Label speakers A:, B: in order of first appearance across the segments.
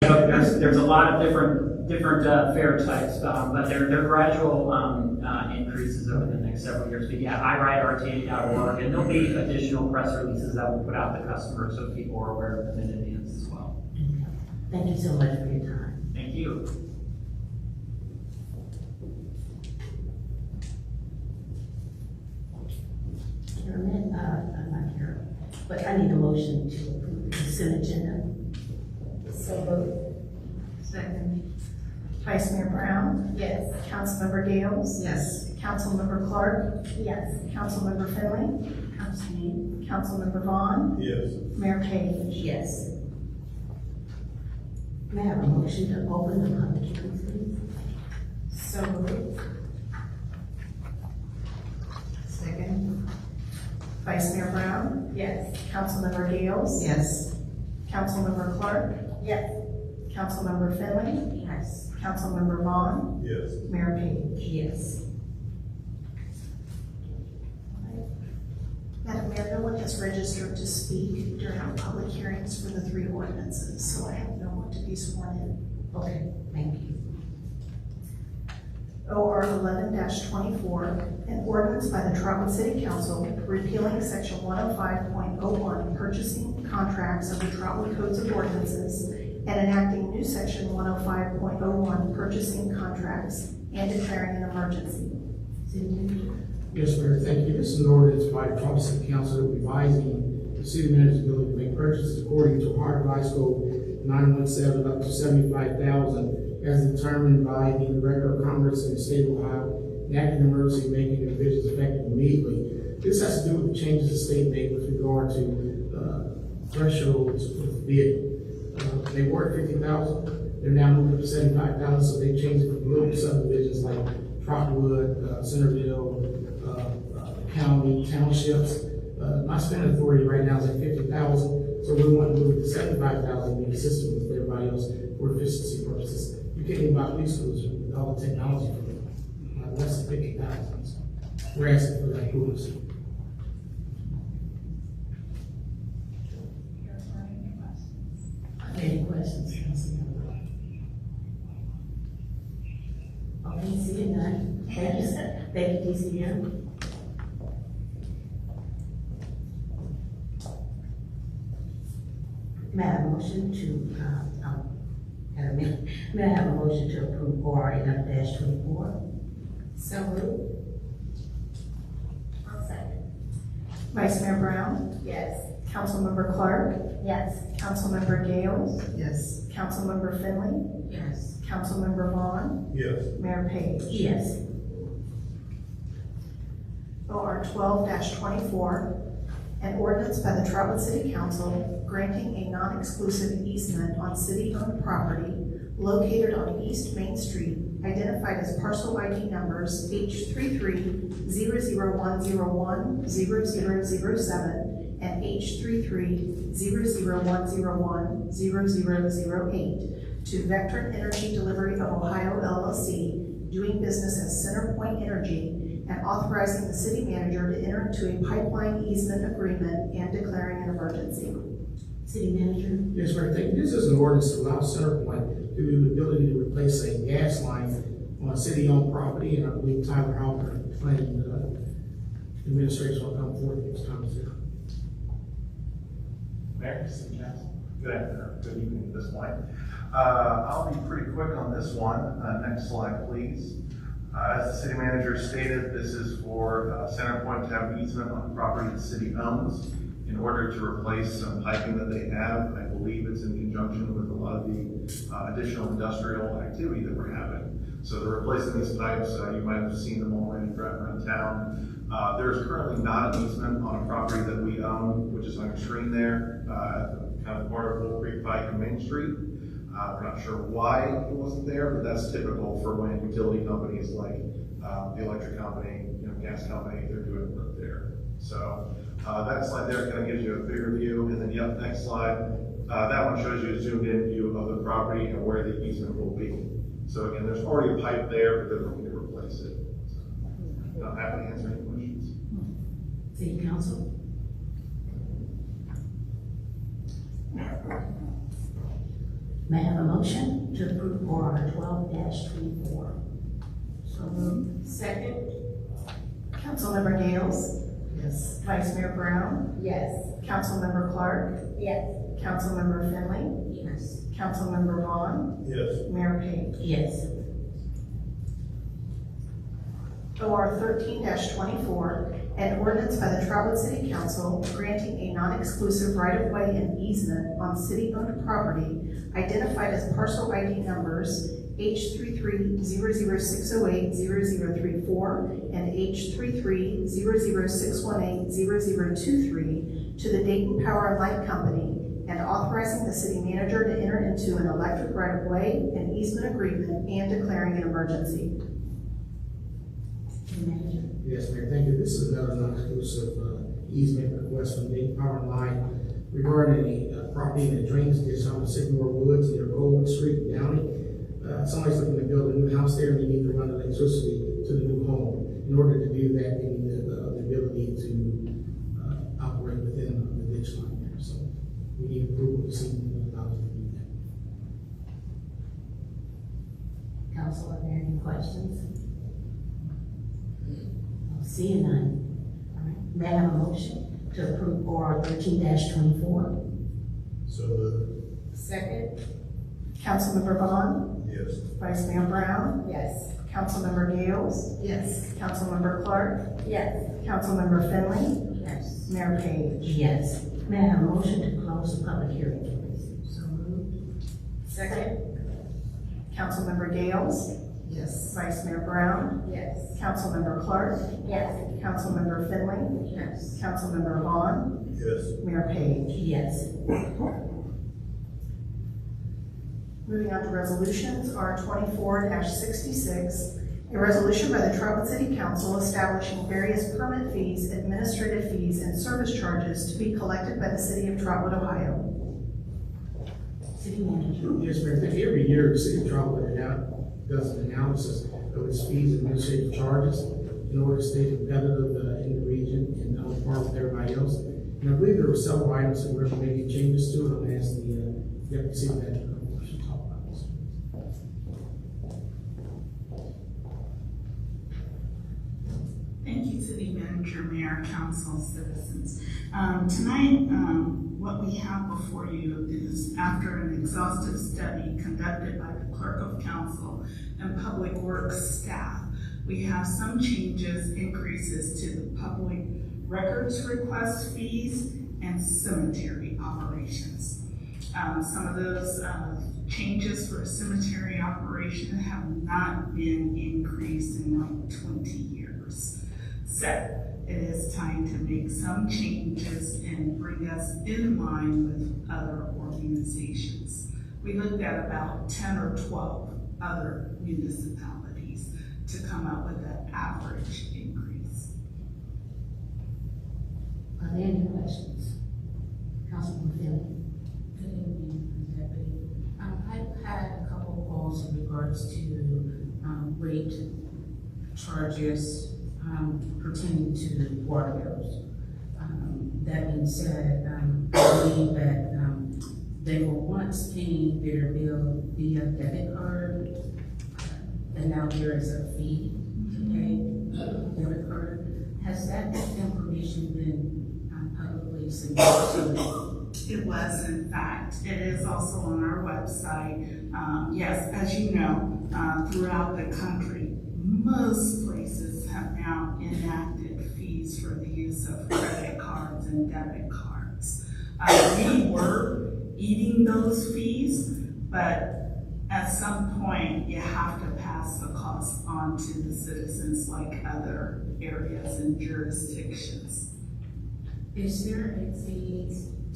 A: So there's a lot of different fare types, but they're gradual increases over the next several years. But yeah, iRideRTA.org, and there'll be additional press releases that we'll put out to customers so people are aware of them in advance as well.
B: Thank you so much for your time.
A: Thank you.
B: Chairman, I'm not here, but I need a motion to approve the consent agenda.
C: So moved.
D: Second.
C: Vice Mayor Brown?
D: Yes.
C: Councilmember Gales?
D: Yes.
C: Councilmember Clark?
D: Yes.
C: Councilmember Finley?
D: Abstain.
C: Councilmember Vaughn?
E: Yes.
C: Mayor Page?
B: Yes. May I have a motion to open the public hearing, please?
C: So moved.
D: Second.
C: Vice Mayor Brown?
D: Yes.
C: Councilmember Gales?
D: Yes.
C: Councilmember Clark?
D: Yes.
C: Councilmember Finley?
D: Yes.
C: Councilmember Vaughn?
E: Yes.
C: Mayor Page?
B: Yes.
C: Madam Mayor, no one has registered to speak during our public hearings for the three ordinances, so I have no one to be sworn in.
B: Okay, thank you.
C: OR 11-24, an ordinance by the Trotwood City Council repealing section 105.01 purchasing contracts of the Trotwood Codes of Ordinances and enacting new section 105.01 purchasing contracts and declaring an emergency.
B: City Manager?
F: Yes, Mayor, thank you. This is an ordinance by the Trotwood City Council revising the city manager's ability to make purchases according to Ohio Revised Code 917 up to 75,000 as determined by the Director of Commerce in the state of Ohio, enacting emergency, making the provisions effective immediately. This has to do with the changes the state made with regard to thresholds with bid. They were at 50,000. They're now moving up to 75,000, so they changed it from little subdivisions like Trotwood, Centerville, county, townships. My spending authority right now is at 50,000, so we want to move it to 75,000 to be consistent with everybody else for efficiency purposes. You can't even buy police cruisers with all the technology for less than 50,000. So we're asking for that approval.
B: Any questions, Councilmember? Okay, seeing none. Thank you, thank you, DCM. May I have a motion to, may I have a motion to approve OR 11-24?
D: So moved. I'll second.
C: Vice Mayor Brown?
D: Yes.
C: Councilmember Clark?
D: Yes.
C: Councilmember Gales?
D: Yes.
C: Councilmember Finley?
D: Yes.
C: Councilmember Vaughn?
E: Yes.
C: Mayor Page?
B: Yes.
C: OR 12-24, an ordinance by the Trotwood City Council granting a non-exclusive easement on city-owned property located on East Main Street, identified as parcel ID numbers H33-00101-0007 and H33-00101-0008 to Vectron Energy Delivery of Ohio LLC, doing business as CenterPoint Energy, and authorizing the city manager to enter into a pipeline easement agreement and declaring an emergency.
B: City Manager?
F: Yes, Mayor, thank you. This is an ordinance to allow CenterPoint to do the ability to replace a gas line on city-owned property, and I believe Tyler Halper, planning administration will come forward next time it's there.
G: Mayor, City Council. Good afternoon, good evening at this point. I'll be pretty quick on this one. Next slide, please. As the city manager stated, this is for CenterPoint to have an easement on the property the city owns in order to replace some piping that they have. I believe it's in conjunction with a lot of the additional industrial activity that we're having. So they're replacing these pipes. You might have seen them already driving around town. There's currently not an easement on a property that we own, which is on your screen there, at the kind of corner of Wolf Creek Pike and Main Street. We're not sure why it wasn't there, but that's typical for when utility companies like the electric company, gas company, they're doing work there. So that slide there kind of gives you a bigger view, and then next slide, that one shows you a zoomed in view of the property and where the easement will be. So again, there's already a pipe there, but they're looking to replace it. So, I'm happy to answer any questions.
B: City Council? May I have a motion to approve order 12-24?
D: So moved. Second.
C: Councilmember Gales,
B: Yes.
C: Vice Mayor Brown,
D: Yes.
C: Councilmember Clark,
D: Yes.
C: Councilmember Finley,
B: Yes.
C: Councilmember Vaughn,
G: Yes.
C: Mayor Payne.
B: Yes.
C: OR 13-24, an ordinance by the Trotwood City Council granting a non-exclusive right-of-way and easement on city-owned property identified as parcel ID numbers H33-00608-0034 and H33-00618-0023 to the Dayton Power and Light Company, and authorizing the city manager to enter into an electric right-of-way and easement agreement and declaring an emergency.
B: City Manager.
F: Yes, Mayor, thank you. This is another non-exclusive easement request from Dayton Power and Light regarding a property in the drainage ditch on Sycamore Woods near Goldman Street in Downey. Somebody's looking to build a new house there, and they need to run electricity to the new home. In order to do that, they need the ability to operate within the ditch line there. So we need approval to see if we allow us to do that.
B: Council, are there any questions? Seeing none. All right. May I have a motion to approve OR 13-24?
G: So moved.
D: Second.
C: Councilmember Vaughn,
G: Yes.
C: Vice Mayor Brown,
D: Yes.
C: Councilmember Gales,
D: Yes.
C: Councilmember Clark,
D: Yes.
C: Councilmember Finley,
B: Yes.
C: Mayor Payne.
B: Yes. May I have a motion to close the public hearing, please?
D: So moved. Second.
C: Councilmember Gales,
D: Yes.
C: Vice Mayor Brown,
D: Yes.
C: Councilmember Clark,
D: Yes.
C: Councilmember Finley,
B: Yes.
C: Councilmember Vaughn,
G: Yes.
C: Mayor Payne.
B: Yes.
C: Moving on to resolutions, R 24-66, a resolution by the Trotwood City Council establishing various permit fees, administrative fees, and service charges to be collected by the city of Trotwood, Ohio.
B: City Manager.
F: Yes, Mayor, thank you. Every year, the city of Trotwood does an analysis of its fees and administrative charges in order to stay competitive in the region and on par with everybody else. And I believe there were several items that we're making changes to, and I'm going to ask the deputy city manager to talk about this.
E: Thank you, City Manager, Mayor, Council, citizens. Tonight, what we have before you is, after an exhaustive study conducted by the Clerk of Council and Public Works staff, we have some changes, increases to the public records request fees and cemetery operations. Some of those changes for a cemetery operation have not been increased in like 20 years. So it is time to make some changes and bring us in line with other organizations. We looked at about 10 or 12 other municipalities to come up with an average increase.
B: Are there any questions? Councilman Finley.
H: Good evening, Deputy. I've had a couple of calls in regards to rate charges pertaining to water bills. That being said, I believe that they were once paying their bill via debit card, and now there is a fee to pay debit card. Has that information been publicly submitted?
E: It was, in fact. It is also on our website. Yes, as you know, throughout the country, most places have now enacted fees for the use of credit cards and debit cards. We were eating those fees, but at some point you have to pass the cost on to the citizens like other areas and jurisdictions.
H: Is there a fee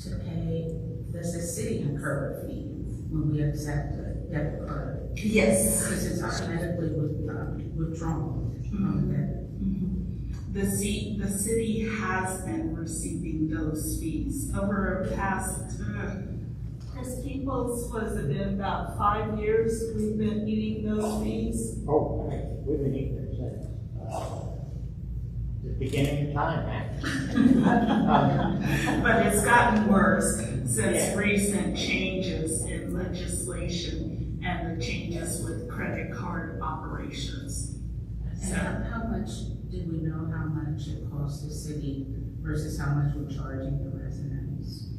H: to pay? Does the city incur a fee when we accept a debit card?
E: Yes.
H: Because it's automatically withdrawn from debit.
E: The city has been receiving those fees over the past, Chris Peoples, was it been about 5 years we've been eating those fees?
I: Oh, we've been eating it since. the beginning of time, actually.
E: But it's gotten worse since
I: Yeah.
E: recent changes in legislation and the changes with credit card operations.
H: And how much, do we know how much it costs the city versus how much we're charging the residents?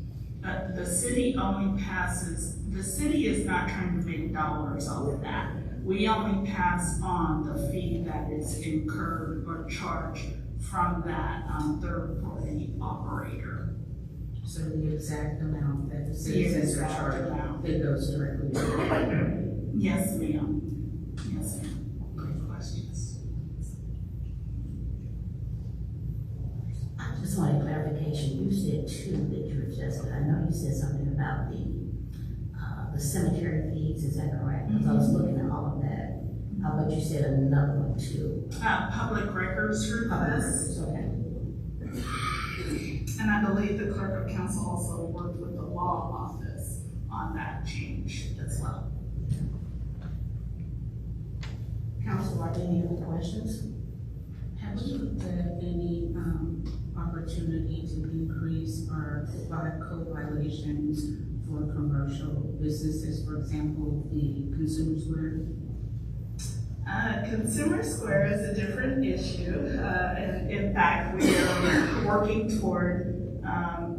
E: The city only passes, the city is not trying to make dollars off of that. We only pass on the fee that is incurred or charged from that third-party operator.
H: So the exact amount that the
E: The
H: citizens are
E: exact
H: charging,
E: amount.
H: it goes directly to the
E: Yes, ma'am. Yes, ma'am. Great questions.
B: I just wanted clarification. You said too that you adjusted. I know you said something about the cemetery fees. Is that correct? Because I was looking at all of that. But you said another one too.
E: Public records requests.
B: Okay.
E: And I believe the clerk of council also worked with the law office on that change as well.
B: Council, are there any other questions?
H: Have we looked at any opportunity to increase our code violations for commercial businesses, for example, the Consumer Square?
E: Consumer Square is a different issue, and in fact, we are working toward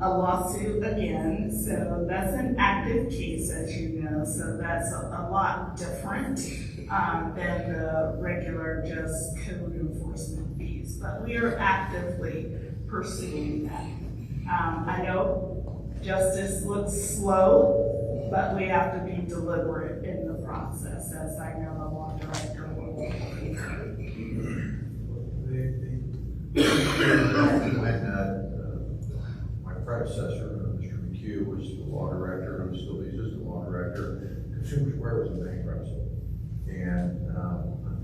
E: a lawsuit again. So that's an active case, as you know. So that's a lot different than the regular just code enforcement fees. But we are actively pursuing that. I know justice looks slow, but we have to be deliberate in the process, as I know the law director will.
J: My predecessor, Mr. McHugh, was the law director, and still the assistant law director. Consumer Square was in bankruptcy. And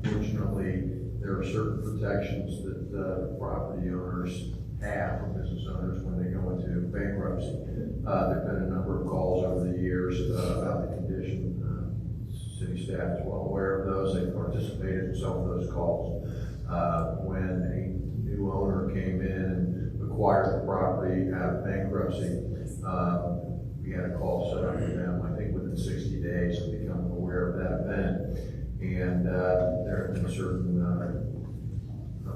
J: unfortunately, there are certain protections that property owners have, or business owners, when they go into bankruptcy. There have been a number of calls over the years about the condition. City staff is well aware of those. They participated in some of those calls. When a new owner came in and acquired the property out of bankruptcy, we had a call set up with them, I think within 60 days of becoming aware of that event. And there have been certain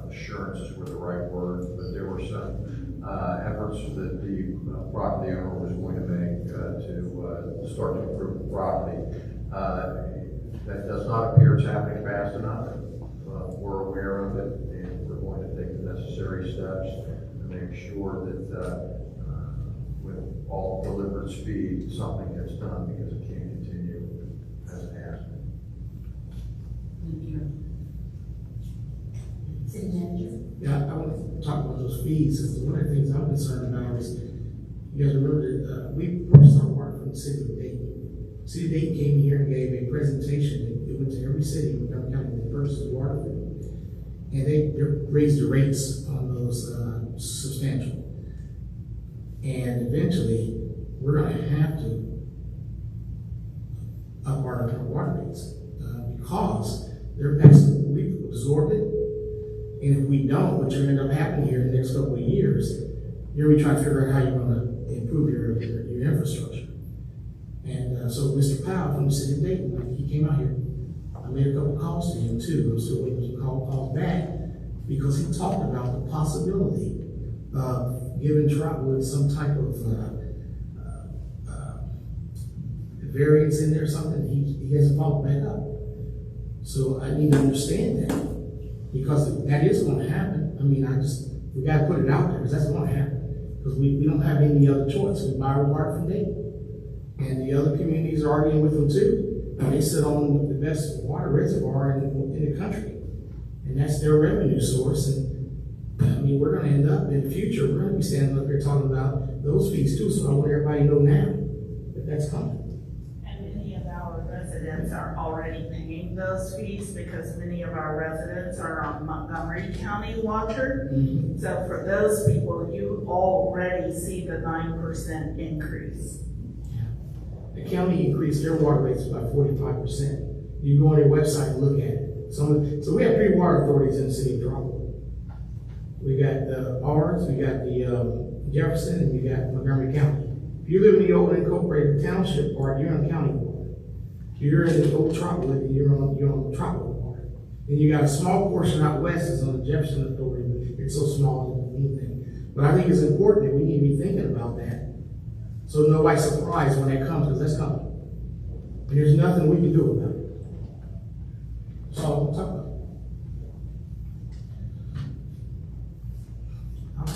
J: assurances were the right word, but there were some efforts that the property owner was going to make to start to improve the property. That does not appear it's happening fast enough. We're aware of it, and we're going to take the necessary steps to make sure that with all deliberate speed, something gets done, because it can't continue as it has been.
H: Thank you.
B: City manager?
F: Yeah, I want to talk about those fees, because one of the things I'm concerned about is, you guys remember that we purchased our water from the city of Dayton. City of Dayton came here and gave a presentation. It went to every city in Montgomery County that purchased water from them. And they raised the rates on those substantial. And eventually, we're going to have to up our water rates because they're passing, we've absorbed it. And if we don't, what's going to end up happening here in the next couple of years, you're going to be trying to figure out how you're going to improve your infrastructure. And so Mr. Powell from the city of Dayton, he came out here. I made a couple calls to him too. I'm still waiting to call back, because he talked about the possibility of giving Trotwood some type of variance in there or something. He hasn't followed back up. So I need to understand that, because that is going to happen. I mean, we got to put it out there, because that's going to happen. Because we don't have any other choice. We buy our water from Dayton. And the other communities are arguing with them too. And they sit on the best water reservoir in the country. And that's their revenue source. And I mean, we're going to end up in the future, we're going to be standing up here talking about those fees too. So I want everybody to know now that that's coming.
E: And many of our residents are already paying those fees, because many of our residents are on Montgomery County water.
F: Mm-hmm.
E: So for those people, you already see the 9% increase.
F: The county increased their water rates by 45%. You go on their website and look at it. So we have 3 water authorities in the city of Trotwood. we got the Orange, we got the Jefferson, and we got Montgomery County. If you live in the old incorporated township part, you're on the county board. If you're in the old Trotwood, you're on the Trotwood board. Then you got a small portion out west is on the Jefferson Authority, but it's so small, anything. But I think it's important that we need to be thinking about that. So nobody's surprised when that comes, because that's coming. And there's nothing we can do about it. That's all I'm talking about.
B: All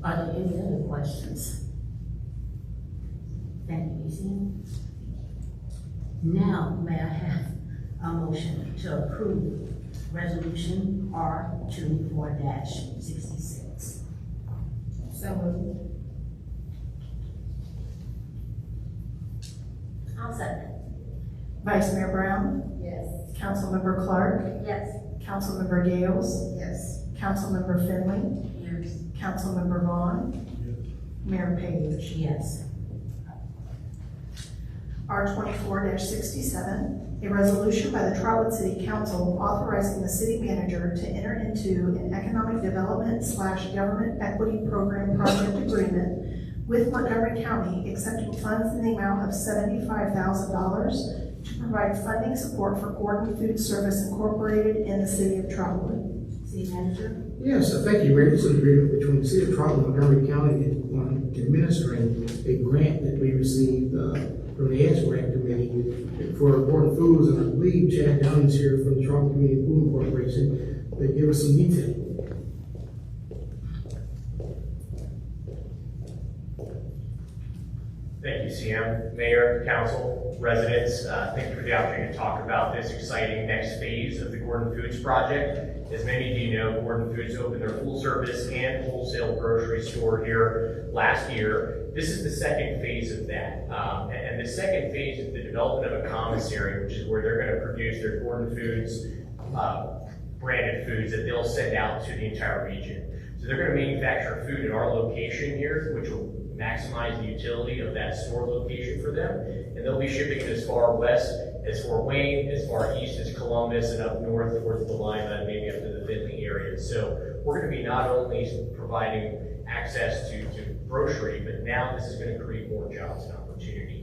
B: right, are there any other questions? Thank you, Lucian. Now, may I have a motion to approve resolution R 24-66?
D: So moved.
B: I'll second.
C: Vice Mayor Brown,
D: Yes.
C: Councilmember Clark,
B: Yes.
C: Councilmember Gales,
D: Yes.
C: Councilmember Finley,
B: Yes.
C: Councilmember Vaughn, Mayor Page.
B: Yes.
C: R 24-67, a resolution by the Trotwood City Council authorizing the city manager to enter into an economic development / government equity program project agreement with Montgomery County, accepting funds in the amount of $75,000 to provide funding support for Gordon Food Service Incorporated in the city of Trotwood.
B: City manager?
F: Yes, thank you, Mayor. This is an agreement between the city of Trotwood and Montgomery County on administering a grant that we received from the Edge Grant Committee for Gordon Foods, and I believe Chad Downey's here from the Trotwood Community Food Corporation. They give us some detail.
K: Thank you, CM, Mayor, Council, residents. Thank you for the opportunity to talk about this exciting next phase of the Gordon Foods project. As many of you know, Gordon Foods opened their full service and wholesale grocery store here last year. This is the second phase of that. And the second phase is the development of a commissary, which is where they're going to produce their Gordon Foods branded foods that they'll send out to the entire region. So they're going to manufacture food at our location here, which will maximize the utility of that store location for them. And they'll be shipping it as far west as Fort Wayne, as far east as Columbus, and up north towards the Lima, and maybe up to the Findlay area. So we're going to be not only providing access to grocery, but now this is going to create more jobs and opportunity.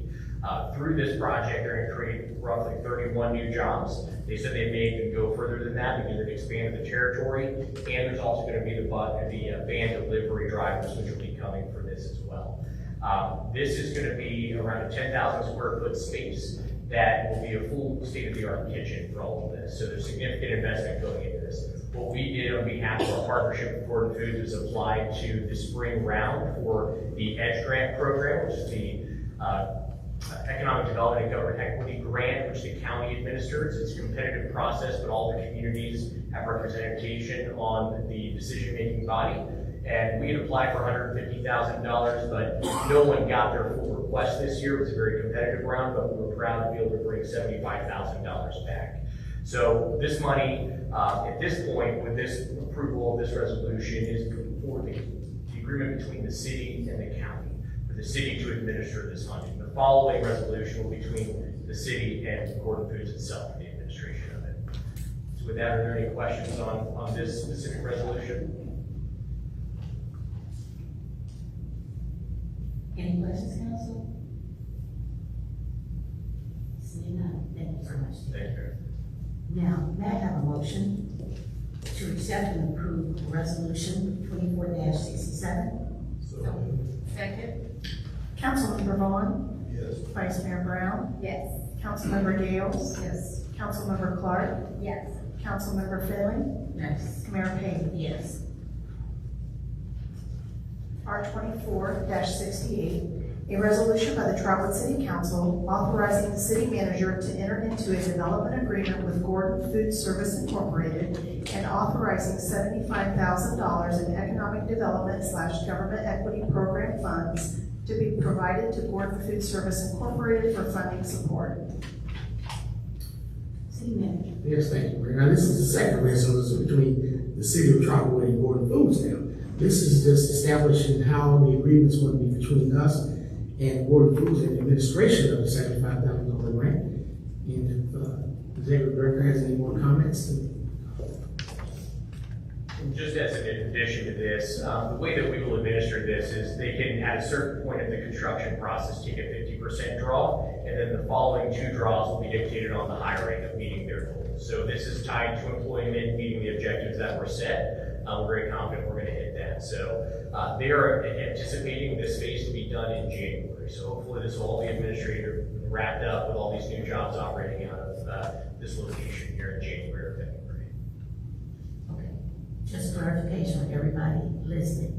K: Through this project, they're going to create roughly 31 new jobs. They said they may even go further than that because they've expanded the territory. And there's also going to be the van delivery drivers, which will be coming for this as well. This is going to be around a 10,000 square foot space that will be a full state-of-the-art kitchen for all of this. So there's significant investment going into this. What we did on behalf of our partnership with Gordon Foods was apply to the spring round for the EDGE grant program, which is the Economic Development and Government Equity Grant, which the county administers. It's a competitive process, but all the communities have representation on the decision-making body. And we had applied for $150,000, but no one got their full request this year. It was a very competitive round, but we were proud to be able to bring $75,000 back. So this money, at this point, with this approval of this resolution, is for the agreement between the city and the county, for the city to administer this money. The following resolution will be between the city and Gordon Foods itself, the administration of it. So with that, are there any questions on this specific resolution?
B: Any questions, council? Seeing none, thank you so much.
K: Thank you.
B: Now, may I have a motion to accept and approve resolution 24-67?
D: Second.
C: Councilmember Vaughn,
J: Yes.
C: Vice Mayor Brown,
D: Yes.
C: Councilmember Gales,
D: Yes.
C: Councilmember Clark,
D: Yes.
C: Councilmember Finley,
B: Yes.
C: Mayor Payne.
B: Yes.
C: R 24-68, a resolution by the Trotwood City Council authorizing the city manager to enter into a development agreement with Gordon Food Service Incorporated and authorizing $75,000 in economic development / government equity program funds to be provided to Gordon Food Service Incorporated for funding support.
B: City manager.
F: Yes, thank you, Mayor. Now, this is the second resolution between the city of Trotwood and Gordon Foods now. This is just establishing how the agreement's going to be between us and Gordon Foods and the administration of the $75,000 grant. And if the executive director has any more comments,
K: And just as an addition to this, the way that we will administer this is they can, at a certain point of the construction process, take a 50% draw, and then the following 2 draws will be dictated on the hiring of meeting their goals. So this is tied to employment, meeting the objectives that were set. We're very confident we're going to hit that. So they are anticipating this phase to be done in January. So hopefully this will all be administrated, wrapped up with all these new jobs operating out of this location here in January or February.
B: Okay. Just clarification for everybody listening.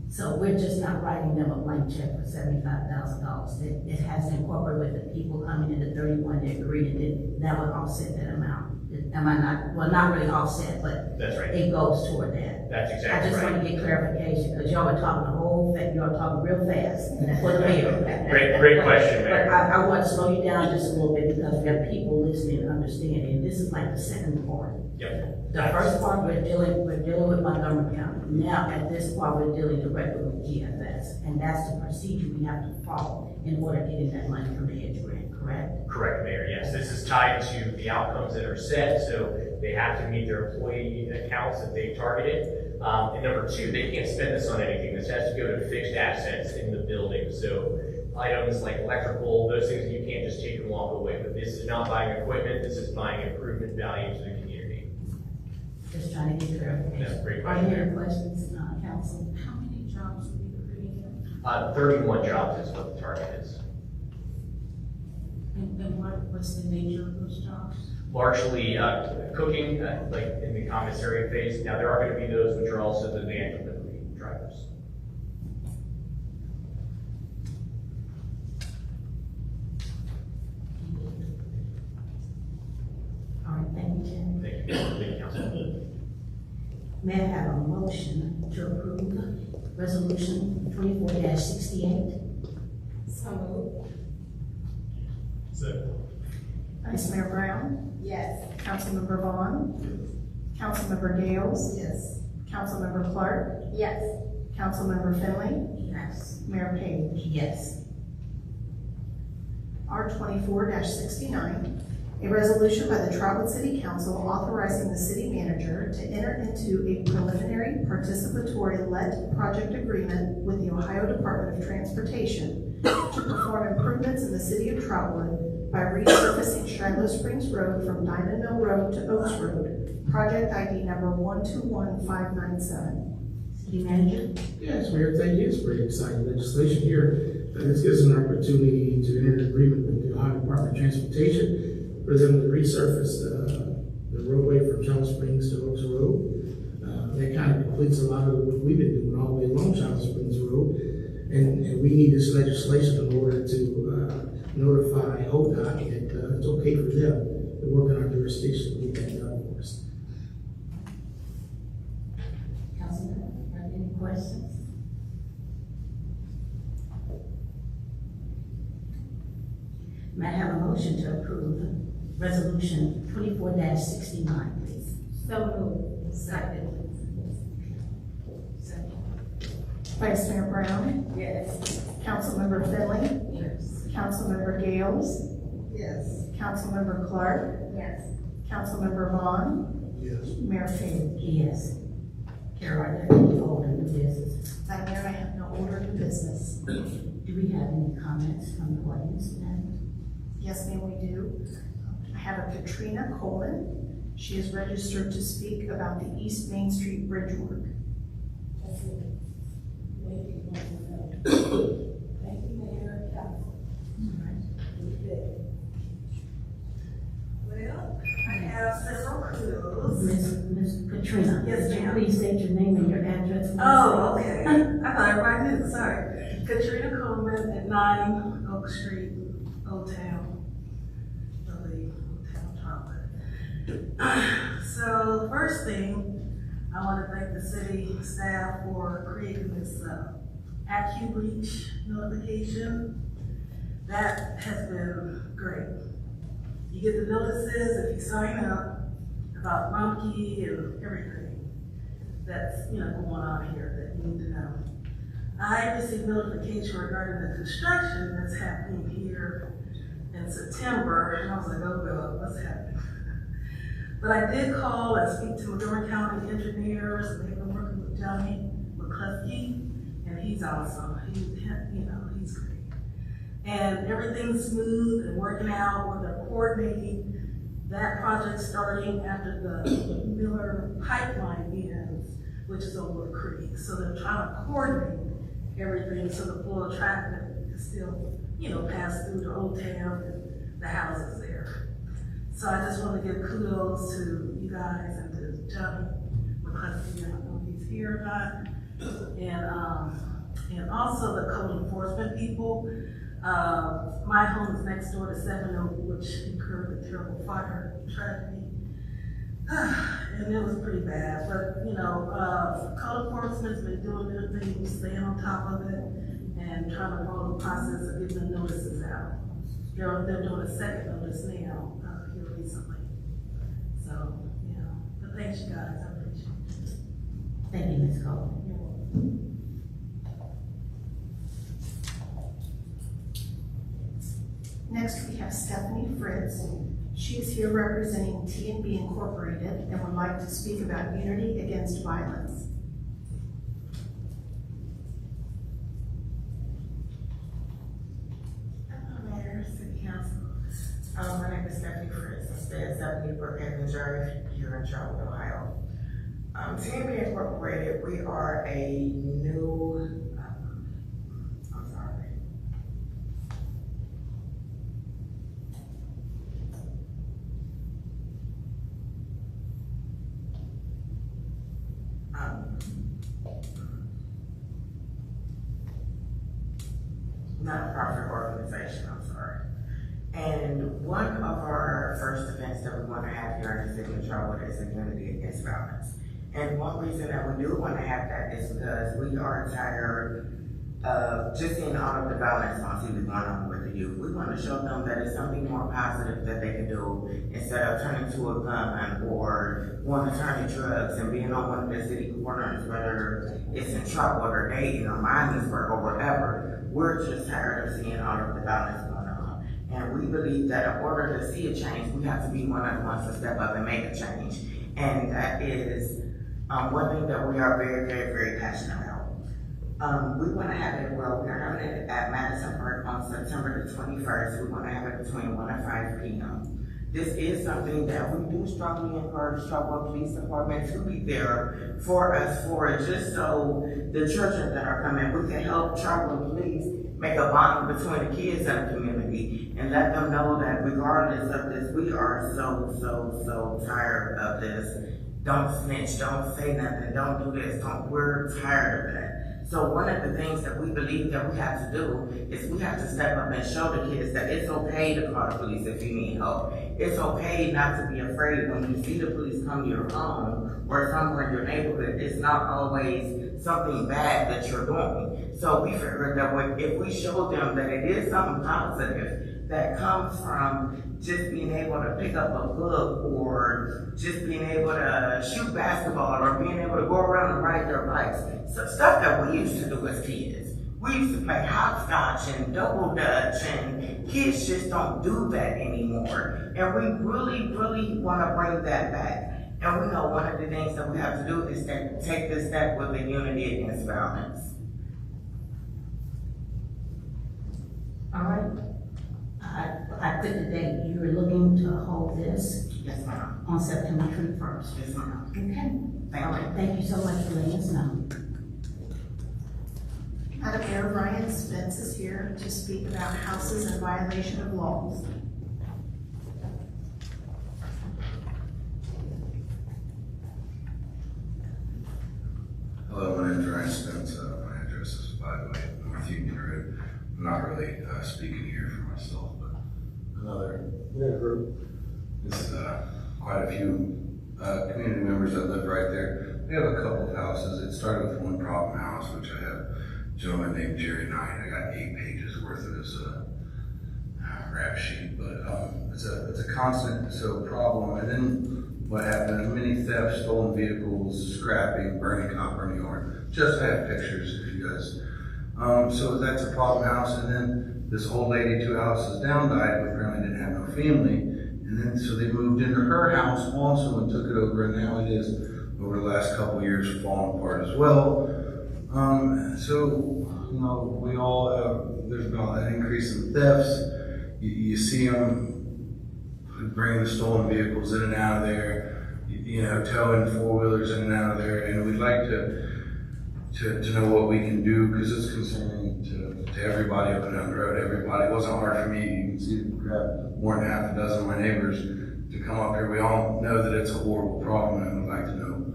B: So we're just not writing them a blank check for $75,000. It has to incorporate with the people coming in the 31 that agreed, and that would offset that amount. Am I not, well, not really offset, but
K: That's right.
B: it goes toward that.
K: That's
B: I
K: exactly
B: just
K: right.
B: want to get clarification, because y'all were talking a whole, y'all talking real fast for the mayor.
K: Great question,
B: But
K: Mayor.
B: I want to slow you down just a little bit, because we have people listening and understanding. This is like the second part.
K: Yep.
B: The first part, we're dealing with Montgomery County. Now, at this part, we're dealing directly with GFS, and that's the procedure we have to follow in order to get that money from the EDGE grant, correct?
K: Correct, Mayor. Yes, this is tied to the outcomes that are set, so they have to meet their employee accounts that they've targeted. And number 2, they can't spend this on anything. This has to go to fixed assets in the building. So items like electrical, those things that you can't just take and walk away with. This is not buying equipment. This is buying improvement value to the community.
B: Just trying to get clarification.
K: That's a great
B: Are
K: question,
B: there any
K: Mayor.
B: questions, council?
H: How many jobs will be created?
K: 31 jobs is what the target is.
H: And what's the nature of those jobs?
K: Largely cooking, like in the commissary phase. Now, there are going to be those which are also the van delivery drivers.
B: All right, thank you, Jen.
K: Thank you. Thank you, Council.
B: May I have a motion to approve resolution 24-68?
D: So moved.
I: Second.
C: Vice Mayor Brown,
D: Yes.
C: Councilmember Vaughn, Councilmember Gales,
D: Yes.
C: Councilmember Clark,
D: Yes.
C: Councilmember Finley,
B: Yes.
C: Mayor Payne.
B: Yes.
C: R 24-69, a resolution by the Trotwood City Council authorizing the city manager to enter into a preliminary participatory LET project agreement with the Ohio Department of Transportation to perform improvements in the city of Trotwood by resurfacing Shiloh Springs Road from Diamond Mill Road to Oaks Road, project ID number 121597.
B: City manager?
F: Yes, Mayor, thank you. It's pretty exciting legislation here. This gives us an opportunity to enter an agreement with the Ohio Department of Transportation for them to resurface the roadway from Shiloh Springs to Oaks Road. That kind of completes a lot of what we've been doing all the way along Shiloh Springs Road. And we need this legislation in order to notify ODOT that it's okay for them to work in our jurisdiction to get that done for us.
B: Councilman, have any questions? May I have a motion to approve resolution 24-69, please?
D: So moved. Second.
C: Vice Mayor Brown,
D: Yes.
C: Councilmember Finley,
B: Yes.
C: Councilmember Gales,
D: Yes.
C: Councilmember Clark,
D: Yes.
C: Councilmember Vaughn,
F: Yes.
C: Mayor Payne.
B: Yes. Carol, are there any old or new business?
C: Madam Mayor, I have no order of business.
B: Do we have any comments from the audience tonight?
C: Yes, ma'am, we do. I have a Katrina Coleman. She is registered to speak about the East Main Street bridge work.
D: Thank you, Mayor. Well, I have several clues.
B: Miss Katrina,
D: Yes,
B: could you
D: ma'am.
B: please state your name and your address?
D: Oh, okay. I thought everybody knew, sorry. Katrina Coleman at 9 Oak Street, Old Town. Lovely Old Town Trotwood. So, first thing, I want to thank the city staff for creating this AccuBreach breach notification. That has been great. You get the notices if you sign up about Rumpke and everything that's going on here that you need to know. I received notification regarding the construction that's happening here in September, and I was like, oh God, what's happening? But I did call and speak to Montgomery County engineers, and they've been working with Johnny McCluskey, and he's awesome. He's great. And everything's smooth and working out where they're coordinating that project starting after the Miller pipeline ends, which is over a creek. So they're trying to coordinate everything so the flow of traffic can still, pass through the old town and the houses there. So I just want to give kudos to you guys and to Johnny McCluskey. I don't know if he's here or not. And also the code enforcement people. My home is next door to 70, which incurred a terrible fire tragedy. And it was pretty bad, but code enforcement's been doing their thing, staying on top of it, and trying to follow the process of getting the notices out. They're doing a second notice now, here recently. So, but thanks you guys, I appreciate it.
B: Thank you, Ms. Cole.
D: You're welcome.
C: Next, we have Stephanie Fritz. She is here representing T&B Incorporated and would like to speak about Unity Against Violence.
L: Hello, Mayor, City Council. My name is Stephanie Fritz. I stay at 70 Brookhaven Drive here in Trotwood, Ohio. T&B Incorporated, we are a new, not-for-profit organization, And one of our first events that we want to have here in the city of Trotwood is a Unity Against Violence. And one reason that we do want to have that is because we are tired of just seeing all of the violence on TV going on with the youth. We want to show them that it's something more positive that they can do instead of turning to a gun or wanting to turn to drugs and being on one of the city corners, whether it's in Trotwood or Dayton or Miamisburg or whatever. We're just tired of seeing all of the violence going on. And we believe that in order to see a change, we have to be one of the ones to step up and make a change. And that is one thing that we are very, very, very passionate about. We want to have it, we are having it at Madison Park on September the 21st. We want to have it between 1 and 5 p.m. This is something that we do strongly encourage Trotwood Police Department to be there for us just so the children that are coming, we can help Trotwood Police make a bond between the kids and the community and let them know that regardless of this, we are so tired of this. Don't snitch, don't say nothing, don't do this, we're tired of that. So one of the things that we believe that we have to do is we have to step up and show the kids that it's okay to call the police if you need help. It's okay not to be afraid when you see the police come to your home or somewhere in your neighborhood. It's not always something bad that you're doing. So we figured that if we show them that it is something positive that comes from just being able to pick up a book or just being able to shoot basketball or being able to go around and ride their bikes. So stuff that we used to do as kids. We used to play hopscotch and double dutch, and kids just don't do that anymore. And we really, really want to bring that back. And we know one of the things that we have to do is take this step with the Unity Against Violence.
B: All right. I put the date, you were looking to hold this
L: Yes, ma'am.
B: on September 21st.
L: Yes, ma'am.
B: Okay.
L: Thank
B: All
L: you.
B: right, thank you so much for letting us know.
C: Madam Mayor, Ryan Spence is here to speak about houses in violation of laws.
M: Hello, my name is Ryan Spence. My address is 508 North Union Road. I'm not really speaking here for myself, but another group. This is quite a few community members that live right there. We have a couple of houses. It started with one problem house, which I have a gentleman named Jerry Knight. I got 8 pages worth of his rap sheet, but it's a constant problem. And then what happened is many thefts, stolen vehicles, scrapping, burning copper in the yard. Just have pictures if you guys. So that's a problem house. And then this old lady 2 houses down died, who apparently didn't have no family. And then, so they moved into her house also and took it over, and now it is, over the last couple of years, fallen apart as well. So, you know, we all have, there's been an increase in thefts. You see them bringing the stolen vehicles in and out of there, you know, towing four-wheelers in and out of there, and we'd like to know what we can do, because it's concerning to everybody up and down the road, everybody. It wasn't hard for me, you can see, grab more than half a dozen of my neighbors to come up here. We all know that it's a horrible problem, and we'd like to know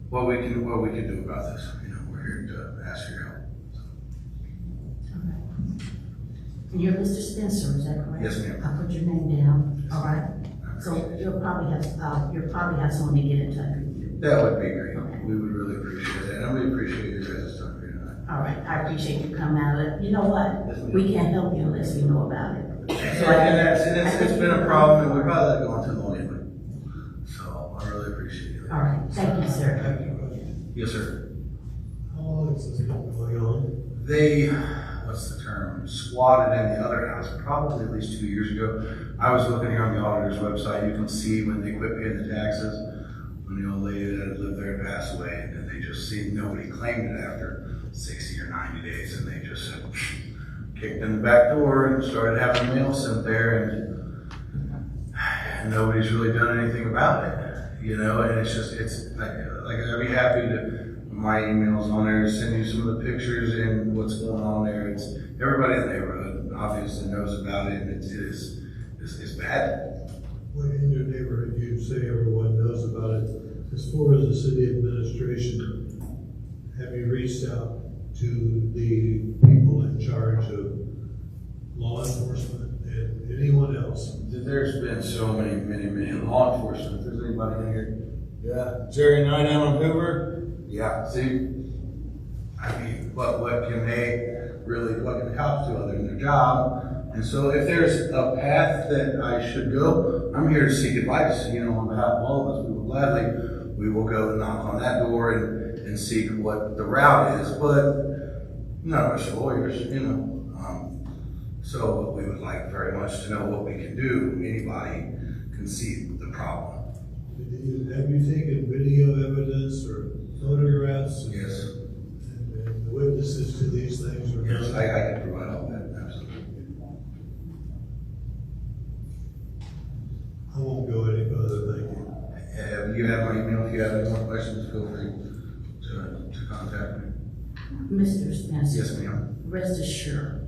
M: what we can do about this. You know, we're here to ask for your help.
B: And you're Mr. Spencer, is that correct?
M: Yes, ma'am.
B: I put your name down, all right? So you'll probably have someone to get in touch with you.
M: That would be great.
B: Okay.
M: We would really appreciate that, and we appreciate your guys' time here tonight.
B: All right, I appreciate you coming out. You know what?
M: Yes, ma'am.
B: We can't help you unless we know about it.
M: It's been a problem, and we've probably let it go on too long anyway. So I really appreciate it.
B: All right, thank you, sir.
M: Yes, sir.
I: How long has this been going on?
M: They, what's the term, squatted in the other house probably at least 2 years ago. I was looking here on the auditor's website, you can see when they quit paying the taxes, when the old lady that had lived there passed away, and they just see nobody claimed it after 60 or 90 days, and they just said, kicked in the back door and started having mail sent there, and nobody's really done anything about it, you know, and it's like I'd be happy to, my email's on there, send you some of the pictures and what's going on there. It's, everybody in the neighborhood obviously knows about it, and it's bad.
I: Well, in your neighborhood, you say everyone knows about it. As far as the city administration, have you reached out to the people in charge of law enforcement and anyone else?
M: There's been so many law enforcement. If there's anybody in here, yeah, Jerry Knight out on Hoover. Yeah, see, I mean, what can the cops do other than their job? And so if there's a path that I should go, I'm here to seek advice, you know, on behalf of all of us. We will go and knock on that door and seek what the route is, but none of us are lawyers, you know. So we would like very much to know what we can do. Anybody can see the problem.
I: Have you taken video evidence or photographs?
M: Yes.
I: And the witnesses to these things or
M: Yes,
I: not?
M: I can provide all that, absolutely.
I: I won't go any further, thank you.
M: You have my email. If you have any more questions, feel free to contact me.
B: Mr. Spencer.
M: Yes, ma'am.
B: Rest assured,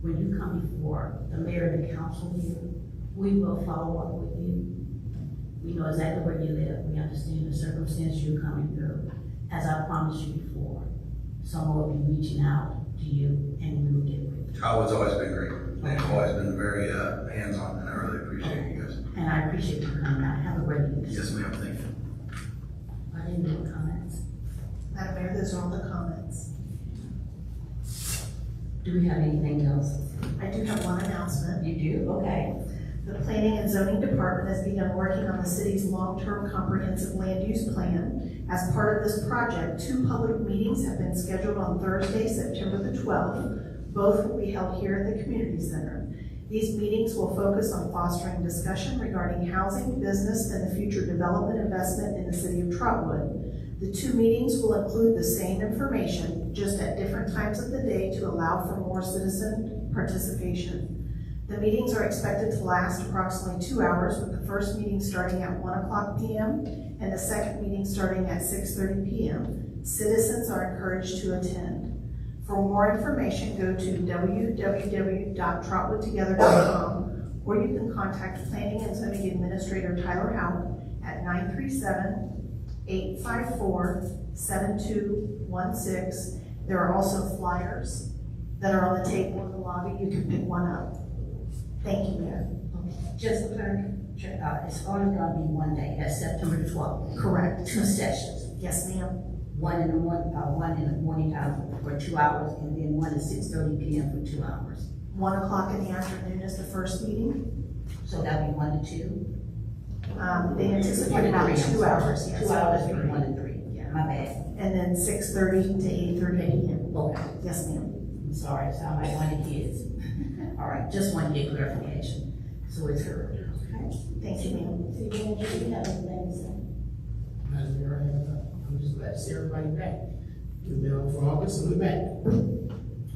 B: when you come before the mayor and the council here, we will follow up with you. We know exactly where you live. We understand the circumstance you're coming through. As I promised you before, someone will be reaching out to you and we will get with you.
M: Trotwood's always been great. They've always been very hands-on, and I really appreciate you guys.
B: And I appreciate you coming out. Have a great evening.
M: Yes, ma'am. Thank you.
B: Are there any more comments?
C: Madam Mayor, those are all the comments.
B: Do we have anything else?
C: I do have one announcement.
B: You do? Okay.
C: The Planning and Zoning Department has begun working on the city's long-term comprehensive land use plan. As part of this project, 2 public meetings have been scheduled on Thursday, September the 12th. Both will be held here at the community center. These meetings will focus on fostering discussion regarding housing, business, and the future development investment in the city of Trotwood. The 2 meetings will include the same information, just at different times of the day to allow for more citizen participation. The meetings are expected to last approximately 2 hours, with the first meeting starting at 1:00 p.m. and the second meeting starting at 6:30 p.m. Citizens are encouraged to attend. For more information, go to www.trotwoodtogether.com, or you can contact Planning and Zoning Administrator Tyler Houck at 937-854-7216. There are also flyers that are on the table in the lobby. You can pick one up. Thank you, Mayor.
B: Just it's only gonna be one day. That's September the 12th.
C: Correct.
B: 2 sessions.
C: Yes, ma'am.
B: One in the morning time for 2 hours, and then one at 6:30 p.m. for 2 hours.
C: 1:00 in the afternoon is the first meeting.
B: So that'll be 1 to 2.
C: They anticipate
B: 1 to
C: about
B: 3.
C: 2 hours. Yes.
B: 2 hours from 1 to 3.
C: Yeah.
B: My bad.
C: And then 6:30 to 8:30 p.m.
B: Okay.
C: Yes, ma'am.
B: I'm sorry, I sound like one of the kids. All right, just want to get clarification. So it's heard. Okay. right.
C: Thank you, ma'am.
B: City manager, you have anything to say?
F: Madam Mayor, I'm just glad to see everybody back. We've been on for August and we're back.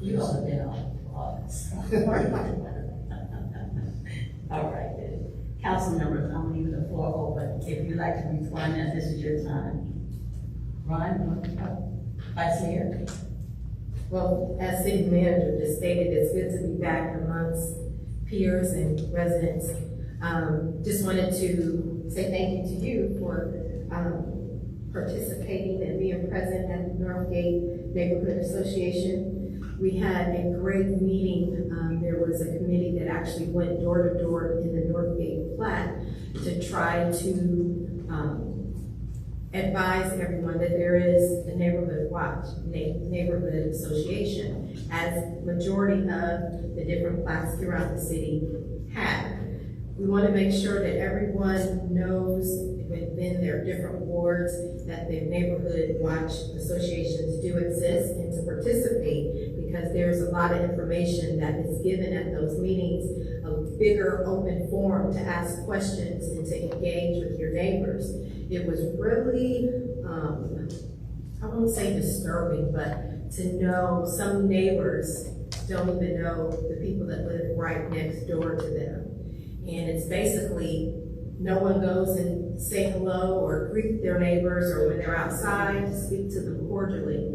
B: You all been on for August. All right, then. Council members, I'm leaving the floor open. If you'd like to respond, now this is your time. Ron, you want to go? Vice Mayor?
N: Well, as city manager just stated, it's good to be back amongst peers and residents. Just wanted to say thank you to you for participating and being present at the Northgate Neighborhood Association. We had a great meeting. There was a committee that actually went door to door in the Northgate plat to try to advise everyone that there is a neighborhood watch, neighborhood association, as majority of the different plats throughout the city have. We want to make sure that everyone knows within their different wards that the neighborhood watch associations do exist and to participate, because there's a lot of information that is given at those meetings, a bigger open forum to ask questions and to engage with your neighbors. It was really, I won't say disturbing, but to know some neighbors don't even know the people that live right next door to them. And it's basically, no one goes and say hello or greet their neighbors, or when they're outside, speak to them cordially.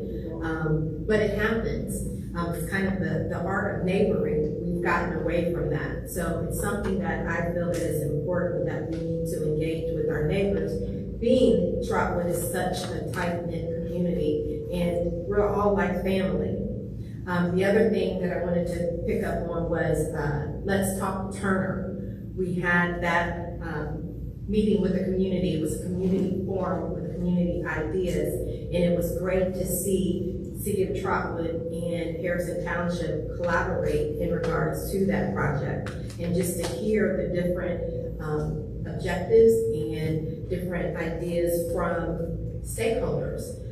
N: But it happens. It's kind of the art of neighboring. We've gotten away from that. So it's something that I feel that is important, that we need to engage with our neighbors. Being Trotwood is such a tight-knit community, and we're all like family. The other thing that I wanted to pick up on was Let's Talk Turner. We had that meeting with the community. It was a community forum with community ideas, and it was great to see City of Trotwood and Harrison Township collaborate in regards to that project, and just to hear the different objectives and different ideas from stakeholders.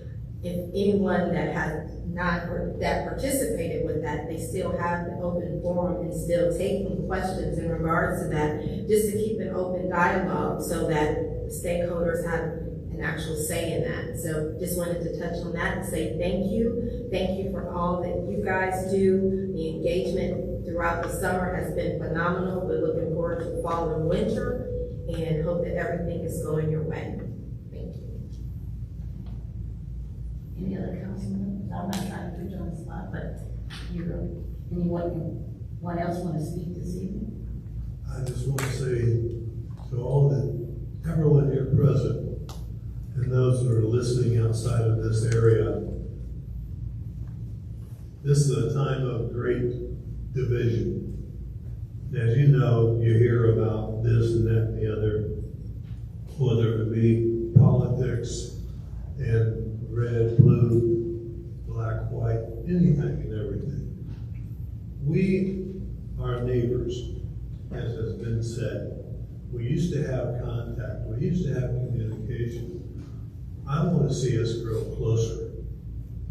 N: If anyone that has not, or that participated with that, they still have the open forum and still taking questions in regards to that, just to keep an open dialogue so that stakeholders have an actual say in that. So just wanted to touch on that and say thank you. Thank you for all that you guys do. The engagement throughout the summer has been phenomenal. We're looking forward to fall and winter, and hope that everything is going your way. Thank you.
B: Any other council members? I'm not trying to put you on the spot, but anyone else want to speak this evening?
I: I just want to say to everyone here present, and those that are listening outside of this area, this is a time of great division. As you know, you hear about this and that and the other, whether it be politics and red, blue, black, white, anything and everything. We are neighbors, as has been said. We used to have contact, we used to have communication. I want to see us grow closer,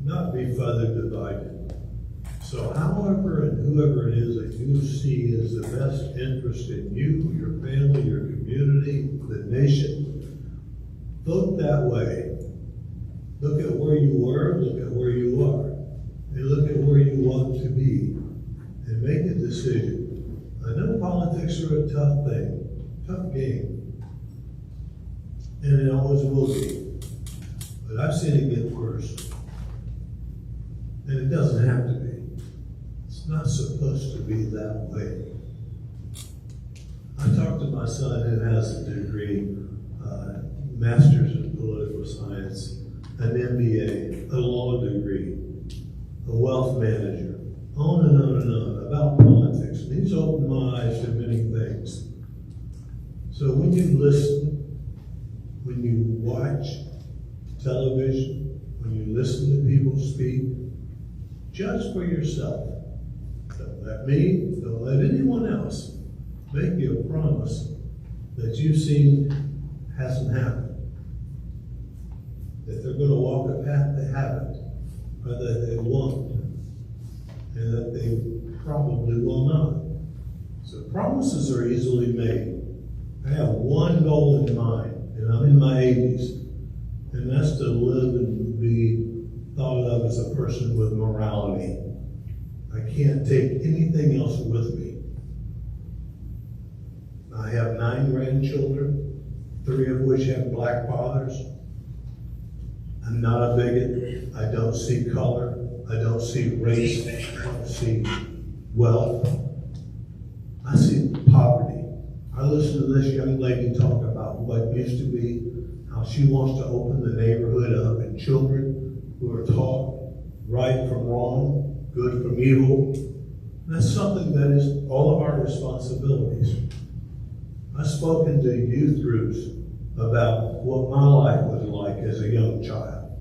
I: not be further divided. So however and whoever it is that you see is the best interest in you, your family, your community, the nation, vote that way. Look at where you were, look at where you are, and look at where you want to be, and make a decision. I know politics are a tough thing, tough game, and it always will be. But I've seen it get worse, and it doesn't have to be. It's not supposed to be that way. I talked to my son who has a degree, master's in political science, an MBA, a law degree, a wealth manager, on and on and on, about politics. And he's opened my eyes to many things. So when you listen, when you watch television, when you listen to people speak, judge for yourself. Don't let me, don't let anyone else make you a promise that you've seen hasn't happened. That they're going to walk a path they haven't, or that they won't, and that they probably will not. So promises are easily made, I have one goal in mind, and I'm in my 80s, and that's to live and be thought of as a person with morality. I can't take anything else with me. I have 9 grandchildren, 3 of which have black fathers. I'm not a bigot. I don't see color. I don't see race. I don't see wealth. I see poverty. I listened to this young lady talk about what used to be, how she wants to open the neighborhood up, and children who are taught right from wrong, good from evil. That's something that is all of our responsibilities. I've spoken to youth groups about what my life was like as a young child.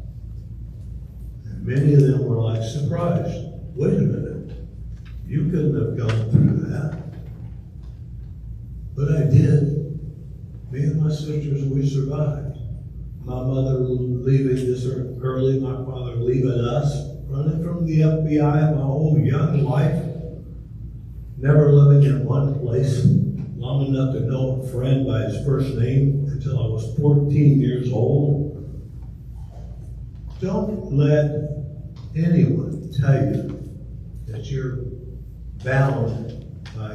I: And many of them were like surprised. Wait a minute, you couldn't have gone through that. But I did. Me and my sisters, we survived. My mother leaving this early, my father leaving us, running from the FBI my whole young life, never living in one place long enough to know a friend by his first name until I was 14 years old. Don't let anyone tell you that you're bound by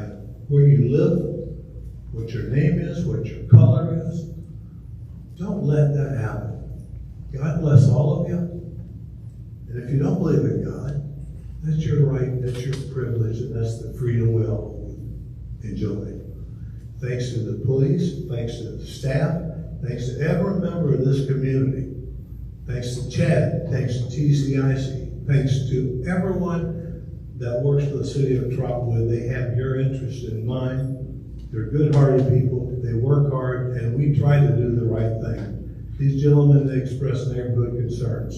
I: where you live, what your name is, what your color is. Don't let that happen. God bless all of you. And if you don't believe in God, that's your right, that's your privilege, and that's the freedom we all enjoy. Thanks to the police, thanks to the staff, thanks to every member of this community, thanks to Chad, thanks to TCIC, thanks to everyone that works for the city of Trotwood. They have your interest in mind. They're good-hearted people, they work hard, and we try to do the right thing. These gentlemen, they express neighborhood concerns.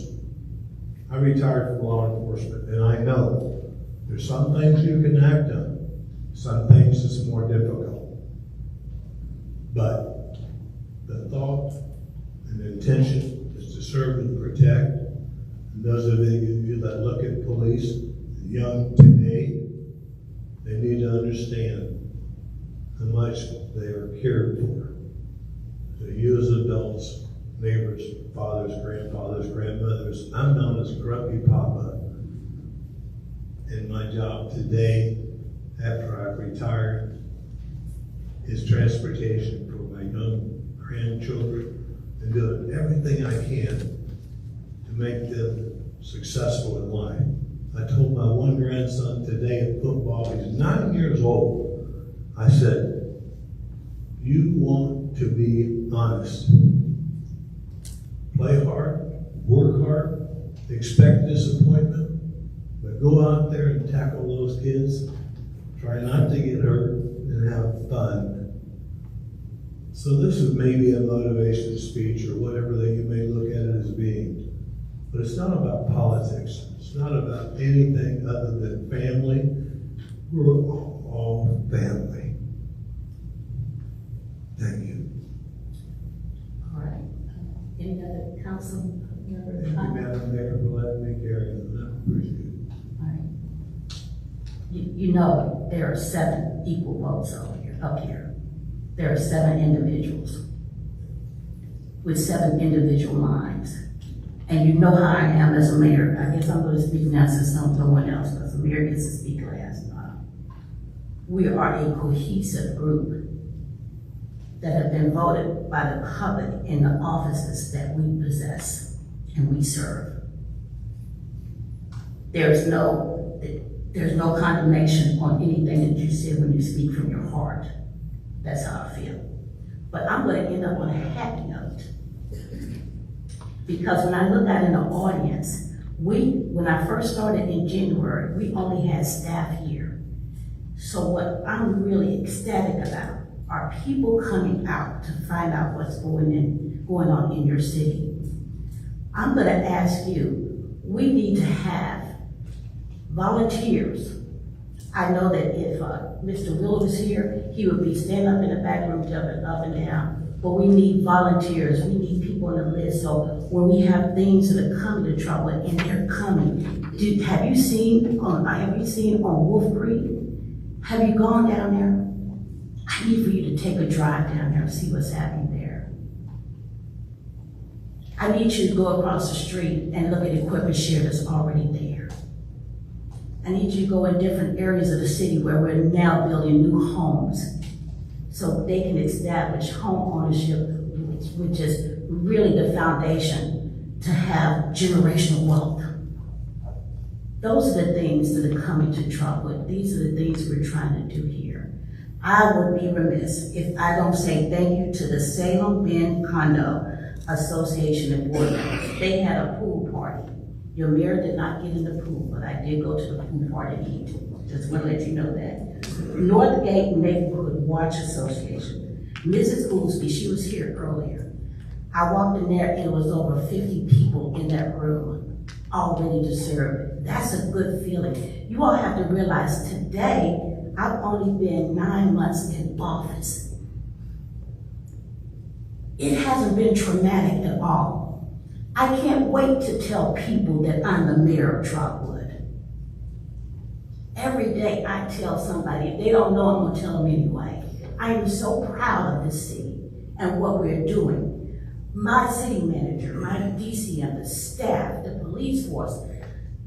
I: I retired from law enforcement, and I know there's some things you can act on, some things it's more difficult. But the thought and the intention is to serve and protect. And those of you that look at police, young today, they need to understand how much they are cared for. So you as adults, neighbors, fathers, grandfathers, grandmothers, I'm known as Grumpy Papa. And my job today, after I've retired, is transportation for my young grandchildren and doing everything I can to make them successful in life. I told my one grandson today at football, he's 9 years old, I said, you want to be honest. Play hard, work hard, expect disappointment, but go out there and tackle those kids. Try not to get hurt and have fun. So this is maybe a motivation speech or whatever that you may look at it as being. But it's not about politics. It's not about anything other than family. We're all family. Thank you.
B: All right. Any other council members?
I: Thank you, Madam Mayor, for letting me carry on. I appreciate it.
B: All right. You know there are 7 equal votes up here. There are 7 individuals with 7 individual minds. And you know how I am as a mayor. I guess I'm going to speak now since someone else, because the mayor gets to speak last. We are a cohesive group that have been voted by the public in the offices that we possess and we serve. There's no condemnation on anything that you said when you speak from your heart. That's how I feel. But I'm going to end up on a happy note. Because when I look out in the audience, when I first started in January, we only had staff here. So what I'm really ecstatic about are people coming out to find out what's going on in your city. I'm going to ask you, we need to have volunteers. I know that if Mr. Will was here, he would be standing up in the back room jumping up and down. But we need volunteers. We need people on the list. So when we have things that are coming to Trotwood, and they're coming, have you seen on Wolf Creek? Have you gone down there? I need for you to take a drive down there and see what's happening there. I need you to go across the street and look at equipment share that's already there. I need you to go in different areas of the city where we're now building new homes so they can establish home ownership, which is really the foundation to have generational wealth. Those are the things that are coming to Trotwood. These are the things we're trying to do here. I would be remiss if I don't say thank you to the Salem Bend Condo Association and board members. They had a pool party. Your mayor did not get in the pool, but I did go to the pool party and eat. Just want to let you know that. Northgate Neighborhood Watch Association. Mrs. Goolsby, she was here earlier. I walked in there and it was over 50 people in that room, all ready to serve. That's a good feeling. You all have to realize today, I've only been 9 months in office. It hasn't been traumatic at all. I can't wait to tell people that I'm the mayor of Trotwood. Every day I tell somebody, if they don't know, I'm gonna tell them anyway. I am so proud of this city and what we're doing. My city manager, my DCM, the staff, the police force,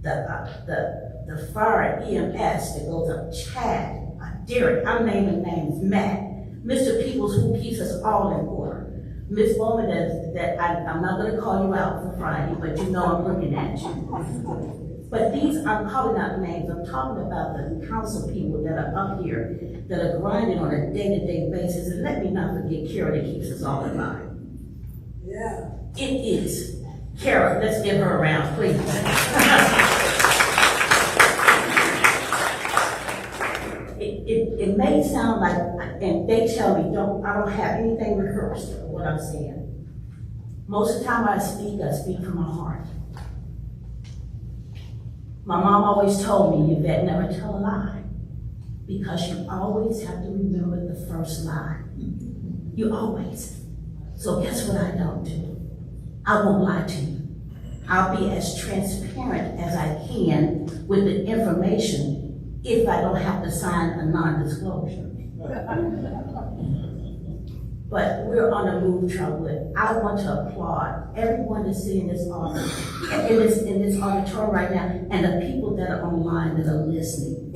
B: the fire EMS that goes up, Chad, Derek, I'm naming names, Matt, Mr. Peoples, who keeps us all in order. Ms. Bowman, I'm not gonna call you out for Friday, but you know I'm looking at you. But I'm calling out names. I'm talking about the council people that are up here, that are grinding on a day-to-day basis. And let me not forget Kara that keeps us all in line.
D: Yeah.
B: It is. Kara, let's give her a round, please. It may sound like, and they tell me, I don't have anything rehearsed of what I'm saying. Most of the time I speak from my heart. My mom always told me, Yvette, never tell a lie, because you always have to remember the first lie. You always. So guess what I don't do? I won't lie to you. I'll be as transparent as I can with the information if I don't have to sign a non-disclosure. But we're on the move, Trotwood. I want to applaud everyone that's sitting in this office, in this auditorium right now, and the people that are online that are listening.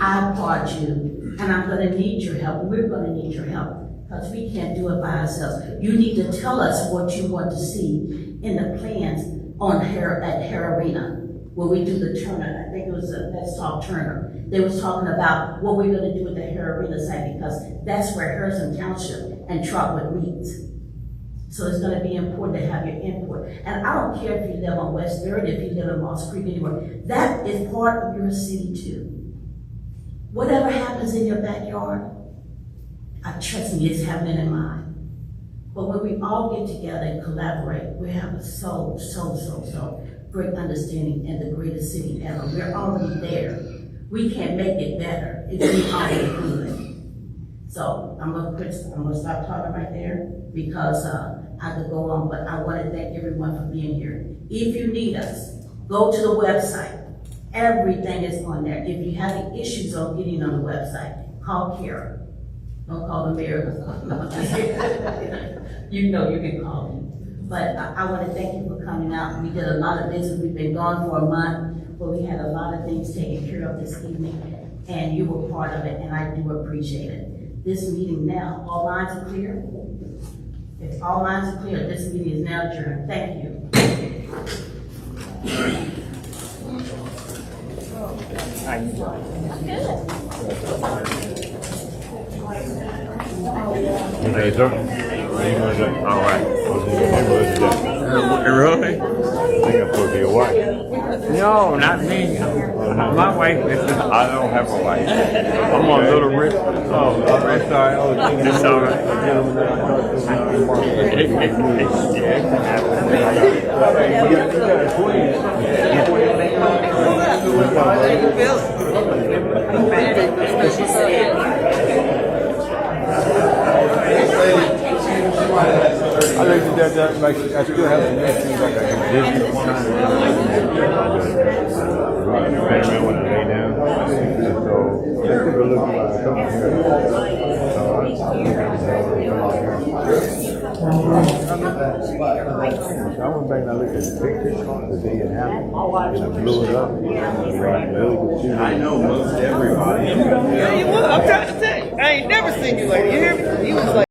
B: I applaud you, and I'm gonna need your help. We're gonna need your help, because we can't do it by ourselves. You need to tell us what you want to see in the plans at Hare Arena, where we do the Turner. I think it was Let's Talk Turner. They was talking about what we're gonna do with the Hare Arena site, because that's where Harrison Township and Trotwood meets. So it's gonna be important to have your input. And I don't care if you live on West 3rd, if you live in Moss Creek, anywhere. That is part of your city too. Whatever happens in your backyard, trust me, it's happening in mine. But when we all get together and collaborate, we have a so great understanding in the greatest city ever. We're already there. We can't make it better if we already good. So I'm gonna stop talking right there, because I could go on, but I want to thank everyone for being here. If you need us, go to the website. Everything is on there. If you have any issues on getting on the website, call Kara. Don't call the mayor. You know you can call me. But I want to thank you for coming out. We did a lot of business. We've been gone for a month, but we had a lot of things taken care of this evening, and you were part of it, and I do appreciate it. This meeting now, all lines are clear? If all lines are clear, this meeting is now adjourned. Thank you.
O: Hey, sir. All right. Really? I think I'm supposed to be your wife. No, not me. My wife. I don't have a wife. I'm on Little Rich. Oh, that's all right. It's all right. I think that makes I still have some next things like I can do. I remember when I lay down, and so People look like coming here. I went back and I looked at the pictures the day it happened, and I blew it up. I know most everybody.
P: Yeah, you was. I'm trying to tell you. I ain't never seen you like that. You hear me? You was like.